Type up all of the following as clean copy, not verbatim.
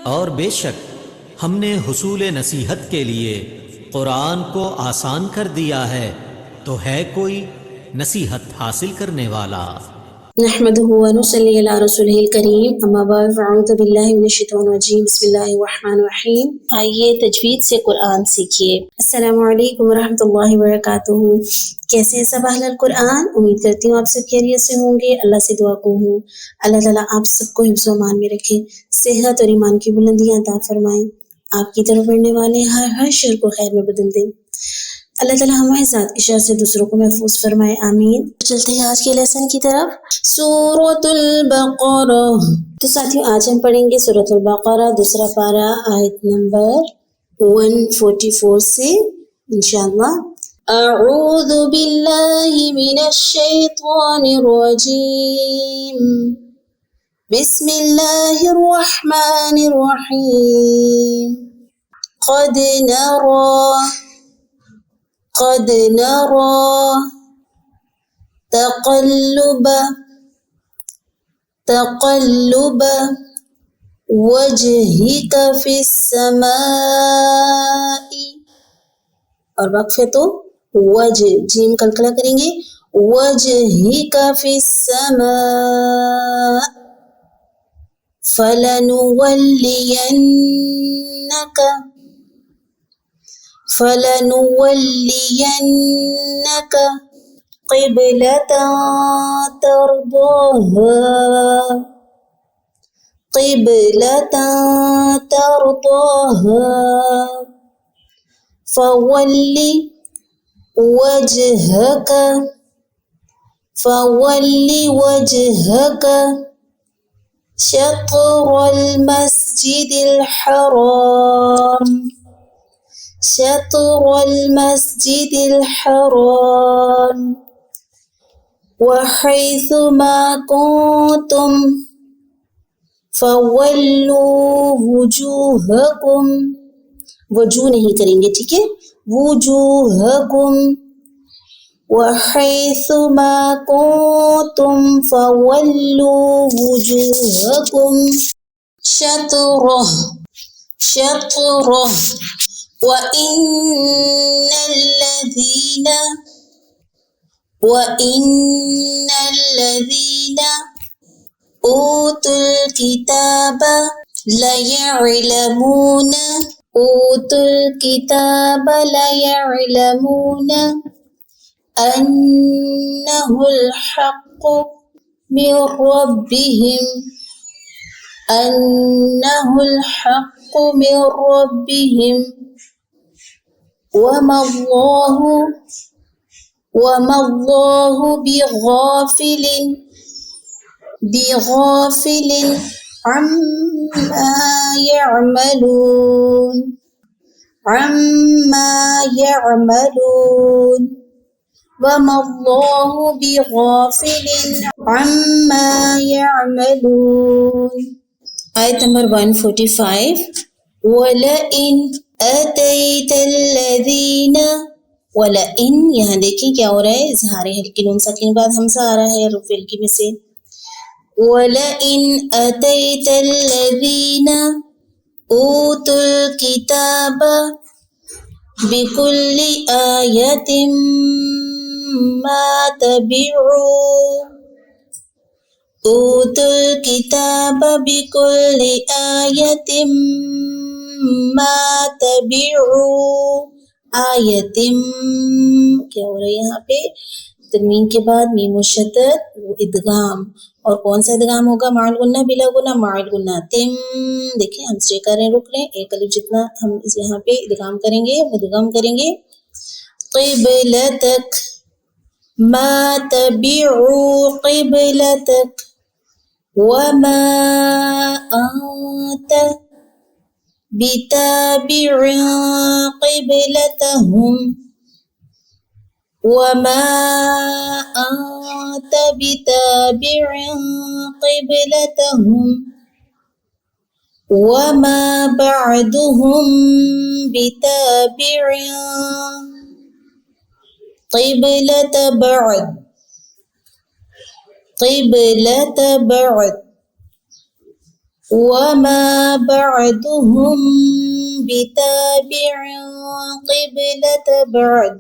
और बेशक हमने हुसूल नसीहत के लिए कुरान को आसान कर दिया है, तो है कोई नसीहत हासिल करने वाला। नहमदुहु व नुसल्ली अला रसूलिहिल करीम, अम्मा बाद फ़अऊज़ु बिल्लाहि मिनश शैतानिर रजीम, बिस्मिल्लाहिर रहमानिर रहीम। आइए तजवीद से कुरान सीखिए। अस्सलामु अलैकुम व रहमतुल्लाहि व बरकातुहू। कैसे हैं सब अहलुल कुरान? उम्मीद करती हूँ आप सब खैरियत से होंगे। अल्लाह से दुआ को हूँ अल्लाह ताला आप सबको हिफ्ज़ व अमान में रखे, सेहत और ईमान की बुलंदियां अता फरमाएं, आपकी तरफ बढ़ने वाले हर शर को खैर में बदल दे। अल्लाह ताला हमारे साथ की शर से दूसरों को महफूज फरमाए, आमीन। चलते हैं आज के लेसन की तरफ, सूरतुल बकरा। तो साथियों, आज हम पढ़ेंगे सूरतुल बकरा, दूसरा पारा, आयत नंबर 144 से इंशाअल्लाह। अऊज़ु बिल्लाहि मिनश शैतानिर रजीम, बिस्मिल्लाहिर रहमानिर रहीम। قد نرى تقلب وجهك في السماء। और वक्फ है तो वज, जीम कलकला करेंगे, वजहिक फिस्समा फलनुवल्लियन्नक क़िबलतन तर्दाहा फवल्लि वजहक शत्रल मस्जिदिल हराम वहैथुमा कुंतुम फवल्लू वुजूहकुम। वजू नहीं करेंगे, ठीक है, वुजूहकुम वहैथुमा कुंतुम फवल्लू वुजूहकुम शत्रह वइन्नल्लज़ीन ऊतुल किताब लयअलमून अन्नहुल हक़्क़ु मिर रब्बिहिम वमल्लाहु बिगाफिलिन अम्मा यअमलून वमल्लाहु बिगाफिलिन अम्मा यअमलून। आयत नंबर 145। वलइन अतैतल्लज़ीना, वलइन, यहाँ देखिए क्या हो रहा है, इज़हार हल्की नून साकिन बाद हमज़ा आ रहा है रुफ़ हल्की में से। वलइन अतैतल्लज़ीना ऊतुल किताब बिकुल्लि आयतिम मा तबिउ ऊतुल किताब बिकुल्लि आयतिम मा तबिउ आयतिम। क्या हो रहा है यहाँ पे, तन्वीन के बाद मीम मुशद्दद, वो इदगाम। और कौन सा इदगाम होगा, माअल गुन्ना बिला गुन्ना, माअल गुन्ना। तिम, देखिए हम स्टे कर रहे हैं, रुक रहे हैं, एक अलिफ जितना हम यहाँ पे इदगाम करेंगे, मुदगम करेंगे। क़िबलतक मा तबिउ क़िबलतक वमा अंत बिताबिउन क़िबलतहुम वमा अंत बिताबिउन क़िबलतहुम वमा बअदुहुम बिताबिउन क़िबलत बअद। वमा बअदुहुम बिताबि'in क़िबलत बअद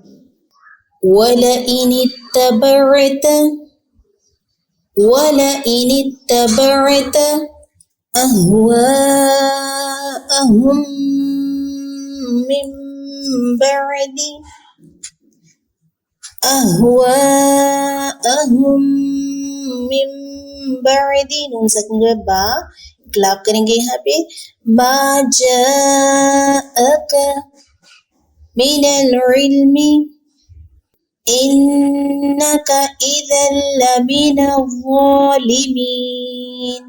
वलइन इत्तबअत अहवाअहुम मिन बअदि नून सकिन बा इकलाब करेंगे यहाँ पे मा जाअक मिनल इल्मी इन्नका इज़न लमिनज़्ज़ालिमीन।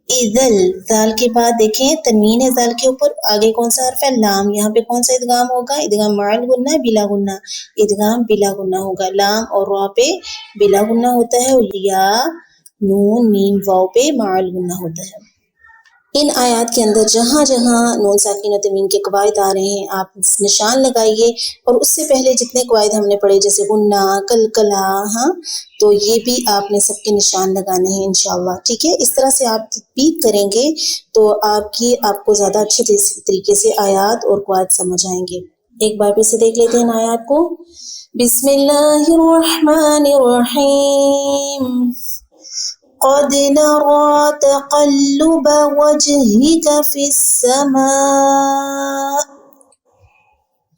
इज़ल जाल के बाद देखें तनवीन है जाल के ऊपर, आगे कौन सा हर्फ है? लाम। यहाँ पे कौन सा इदगाम होगा? इदगाम माल गुन्ना बिला गुन्ना, इदगाम बिला गुन्ना होगा। लाम और रा पे बिला गुन्ना होता है और या नून मीम वाव पे माल गुन्ना होता है। इन आयात के अंदर जहाँ जहाँ नून साकिन और तनवीन के कवायद आ रहे हैं आप निशान लगाइए, और उससे पहले जितने कवायद हमने पढ़े जैसे गुन्ना, कलकला, हाँ, तो ये भी आपने सबके निशान लगाने हैं इंशाअल्लाह। ठीक है, इस तरह से आप तदबीर करेंगे तो आपको ज़्यादा अच्छे तरीके से आयात और कवायद समझ आएंगे। एक बार फिर से देख लेते हैं आयात को। बिस्मिल्लाहिर्रहमानिर्रहीम। क़द नरा तक़ल्लुब वजहिक फ़िस्समाअ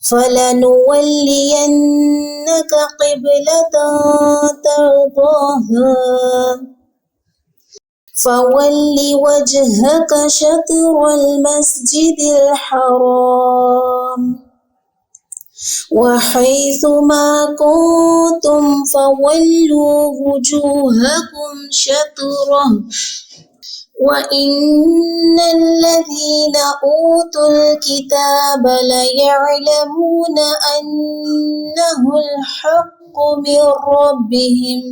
फ़लनुवल्लियन्नक क़िबलतन तर्ज़ाहा फ़वल्लि वजहक शत्रल मस्जिदिल हराम वहैथुमा कुन्तुम फ़वल्लू वुजूहकुम शत्रह वइन्नल्लज़ीना ऊतुल किताब लयअलमून अन्नहुल हक़्क़ु मिर रब्बिहिम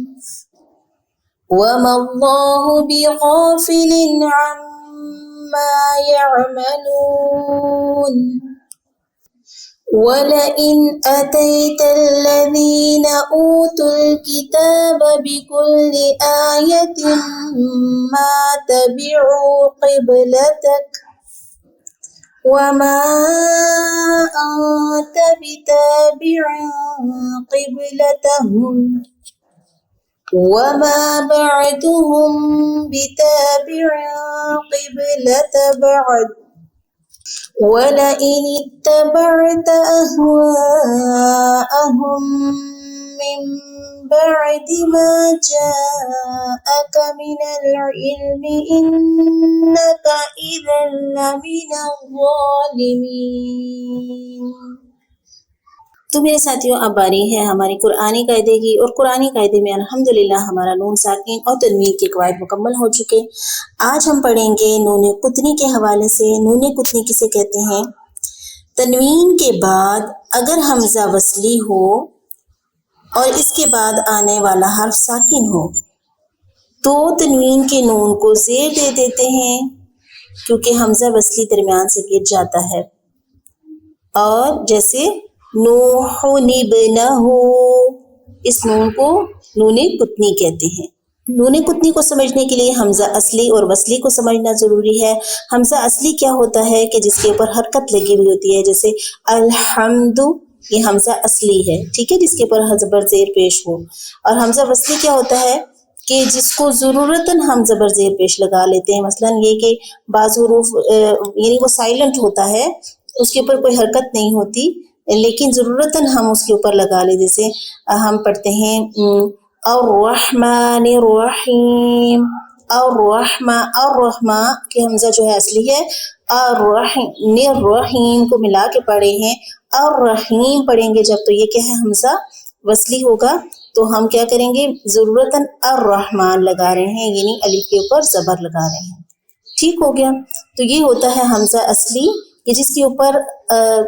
वमल्लाहु बिग़ाफ़िलिन अम्मा यअमलून। वलइन अतैतल्लज़ीना ऊतुल किताब बिकुल्लि आयतिन मा तबिअू क़िबलतक वमा अन्त बिताबिअन क़िबलतहुम वमा बअदुहुम बिताबिअन क़िबलत बअद वलइन इत्तबअत अहवाअहुम मिन बअदि मा जाअक मिनल इल्मि इन्नका इज़न लमिनज़्ज़ालिमीन। तो मेरे साथियों, अब बारी है हमारी कुरानी कायदे की, और कुरानी कायदे में अल्हम्दुलिल्लाह हमारा नून साकिन और तनवीन के कवायद मुकम्मल हो चुके। आज हम पढ़ेंगे नून कुतनी के हवाले से। नून कुतनी किसे कहते हैं? तनवीन के बाद अगर हमजा वसली हो और इसके बाद आने वाला हर्फ साकिन हो तो तनवीन के नून को ज़ेर दे देते हैं, क्योंकि हमजा वसली दरमियान से गिर जाता है। और जैसे नूहुन इब्नहु, इस नून को नून कुतनी कहते हैं। नून कुतनी को समझने के लिए हमजा असली और वसली को समझना जरूरी है। हमजा असली क्या होता है कि जिसके ऊपर हरकत लगी हुई होती है, जैसे अलहम्दु, ये हमजा असली है, ठीक है, जिसके ऊपर ज़बर ज़ेर पेश हो। और हमजा वसली क्या होता है कि जिसको ज़रूरतन हम ज़बर ज़ेर पेश लगा लेते हैं। मसलन ये कि बाज़ हुरूफ यानी वो साइलेंट होता है, उसके ऊपर कोई हरकत नहीं होती, लेकिन ज़रूरतन हम उसके ऊपर लगा ले। जैसे हम पढ़ते हैं अर्रहमानिर्रहीम, अर्रहमा के हमजा जो है असली है, अर्रहीम को मिला के पढ़े हैं, अर्रहीम पढ़ेंगे जब, तो ये क्या है, हमजा वसली होगा। तो हम क्या करेंगे, ज़रूरतन अर्रहमान लगा रहे हैं, यानी अलिफ के ऊपर ज़बर लगा रहे हैं। ठीक हो गया। तो ये होता है हमजा असली, कि जिसके ऊपर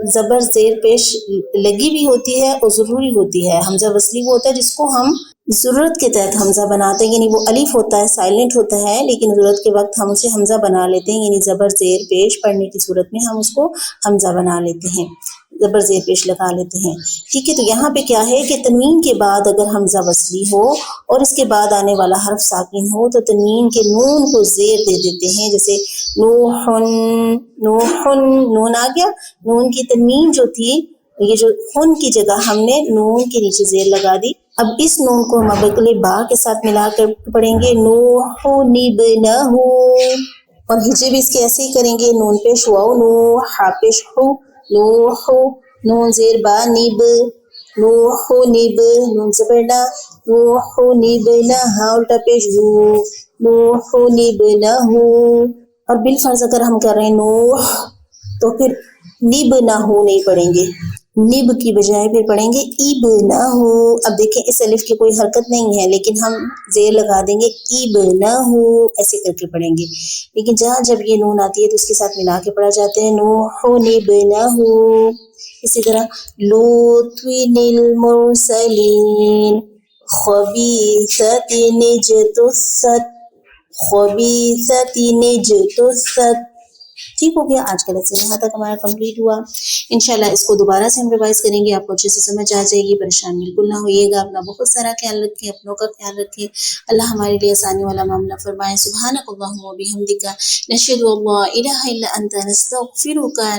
ज़बर ज़ेर पेश लगी भी होती है और ज़रूरी होती है। हमजा वसली वो होता है जिसको हम ज़रूरत के तहत हमजा बनाते हैं, यानी वो अलिफ होता है, साइलेंट होता है, लेकिन ज़रूरत के वक्त हम उसे हमजा बना लेते हैं, यानी ज़बर ज़ेर पेश पढ़ने की सूरत में हम उसको हमजा बना लेते हैं। ज़बर ज़ेर पेश लगा लेते हैं। ठीक है, तो यहाँ पे क्या है कि तनवीन के बाद अगर हमज़ा वस्ली हो और इसके बाद आने वाला हर्फ साकिन हो तो तनवीन के नून को ज़ेर दे देते हैं। जैसे नूहुन, नूहुन, नून आ गया। नून की तनवीन जो थी, ये जो हुन की जगह हमने नून के नीचे ज़ेर लगा दी। अब इस नून को हम अगले बा के साथ मिलाकर पढ़ेंगे, नूहुनिबनहु। और हिजे भी इसके ऐसे ही करेंगे, नून पेश वाओ, नू हा पेश हु, नूहु, नून ज़ेर बा, निब, नूहुनिब, नून ज़बरना, नूहुनिबना, हा उल्टा पेश हु, नूहुनिबनहु। और बिल फर्ज अगर हम कर रहे हैं नूह, तो फिर निब ना हो नहीं पढ़ेंगे, निब की बजाय फिर पढ़ेंगे इब ना हो। अब देखें इस अलिफ की कोई हरकत नहीं है, लेकिन हम जेर लगा देंगे, इब ना हो ऐसे करके पढ़ेंगे। लेकिन जहाँ जब ये नून आती है तो इसके साथ मिला के पढ़ा जाते हैं, नूह निब ना हो। इसी तरह लूत्विनिल मुरसलीन, खबीसतिन जतुस्सत, खबीसतिन जतुस्सत। ठीक हो गया। आज का लेसन यहाँ तक हमारा कंप्लीट हुआ। इंशाल्लाह इसको दोबारा से हम रिवाइज करेंगे, आपको अच्छे से समझ आ जाएगी। परेशान बिल्कुल ना होइएगा, अपना बहुत सारा ख्याल रखें, अपनों का ख्याल रखें। अल्लाह हमारे लिए आसानी वाला मामला फरमाए। सुब्हानकल्लाहुम्मा व बिहम्दिका, नशहदु अल्ला इलाहा इल्ला अंता, नस्तगफिरुका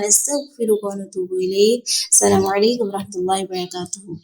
व नतूबु इलैक। अस्सलामु अलैकुम व रहमतुल्लाहि व बरकातुहू।